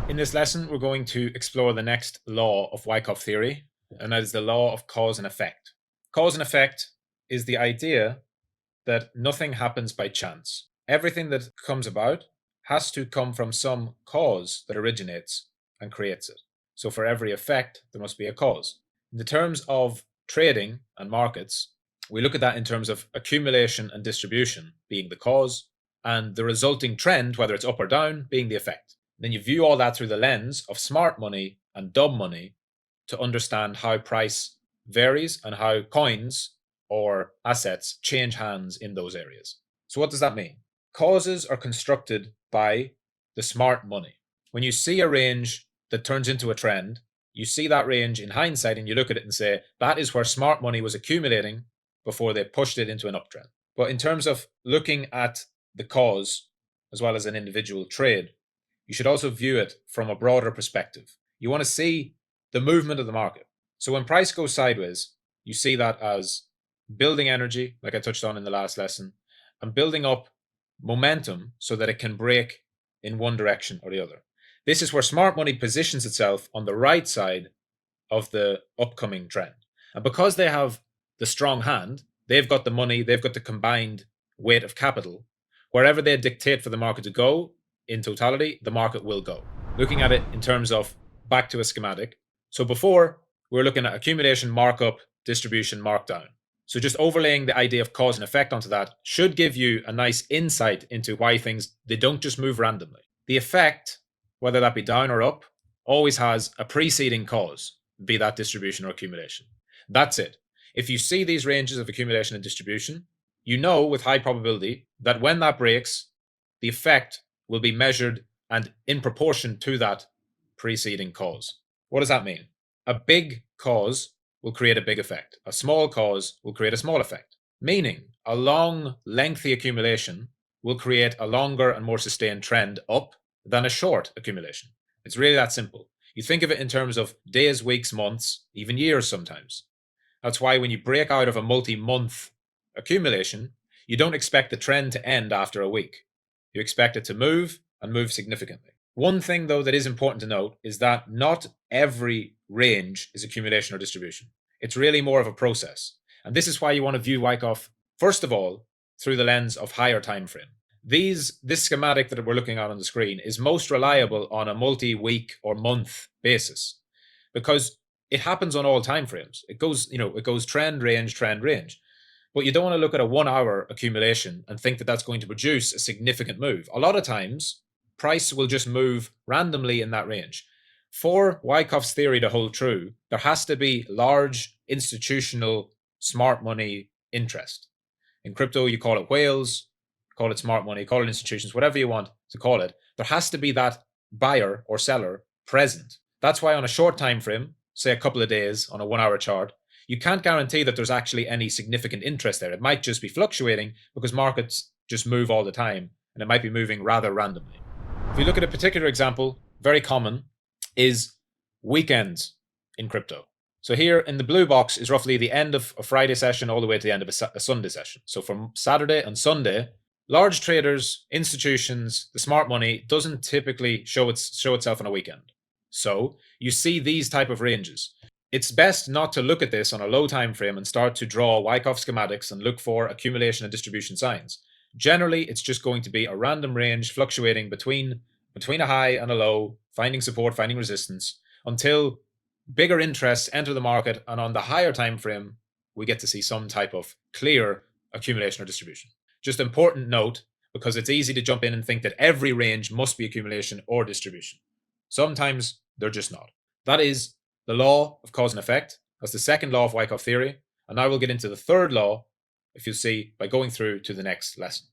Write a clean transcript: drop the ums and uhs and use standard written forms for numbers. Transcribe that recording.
In this lesson, we're going to explore the next law of Wyckoff theory, and that is the law of cause and effect. Cause and effect is the idea that nothing happens by chance. Everything that comes about has to come from some cause that originates and creates it. So for every effect, there must be a cause. In the terms of trading and markets, we look at that in terms of accumulation and distribution being the cause, and the resulting trend, whether it's up or down, being the effect. Then you view all that through the lens of smart money and dumb money to understand how price varies and how coins or assets change hands in those areas. So, what does that mean? Causes are constructed by the smart money. When you see a range that turns into a trend, you see that range in hindsight and you look at it and say, that is where smart money was accumulating before they pushed it into an uptrend. But in terms of looking at the cause as well as an individual trade, you should also view it from a broader perspective. You want to see the movement of the market. So when price goes sideways, you see that as building energy, like I touched on in the last lesson, and building up momentum so that it can break in one direction or the other. This is where smart money positions itself on the right side of the upcoming trend. And because they have the strong hand, they've got the money, they've got the combined weight of capital. Wherever they dictate for the market to go, in totality, the market will go. Looking at it in terms of back to a schematic. So before, we were looking at accumulation, markup, distribution, markdown. So just overlaying the idea of cause and effect onto that should give you a nice insight into why things, they don't just move randomly. The effect, whether that be down or up, always has a preceding cause, be that distribution or accumulation. That's it. If you see these ranges of accumulation and distribution, you know with high probability that when that breaks, the effect will be measured and in proportion to that preceding cause. What does that mean? A big cause will create a big effect. A small cause will create a small effect. Meaning, a long, lengthy accumulation will create a longer and more sustained trend up than a short accumulation. It's really that simple. You think of it in terms of days, weeks, months, even years sometimes. That's why when you break out of a multi-month accumulation, you don't expect the trend to end after a week. You expect it to move and move significantly. One thing, though, that is important to note is that not every range is accumulation or distribution. It's really more of a process. And this is why you want to view Wyckoff, first of all, through the lens of higher time frame. This schematic that we're looking at on the screen is most reliable on a multi-week or month basis because it happens on all time frames. It goes trend range, trend range. But you don't want to look at a 1 hour accumulation and think that that's going to produce a significant move. A lot of times, price will just move randomly in that range. For Wyckoff's theory to hold true, there has to be large institutional smart money interest. In crypto, you call it whales, call it smart money, call it institutions, whatever you want to call it. There has to be that buyer or seller present. That's why on a short time frame, say a couple of days on a 1 hour chart, you can't guarantee that there's actually any significant interest there. It might just be fluctuating because markets just move all the time and it might be moving rather randomly. If you look at a particular example, very common, is weekends in crypto. So here in the blue box is roughly the end of a Friday session all the way to the end of a Sunday session. So from Saturday and Sunday, large traders, institutions, the smart money doesn't typically show itself on a weekend. So you see these type of ranges. It's best not to look at this on a low time frame and start to draw Wyckoff schematics and look for accumulation and distribution signs. Generally, it's just going to be a random range fluctuating between a high and a low, finding support, finding resistance, until bigger interests enter the market, and on the higher time frame, we get to see some type of clear accumulation or distribution. Just important note, because it's easy to jump in and think that every range must be accumulation or distribution. Sometimes they're just not. That is the law of cause and effect. That's the second law of Wyckoff theory. And now we'll get into the third law, if you see, by going through to the next lesson.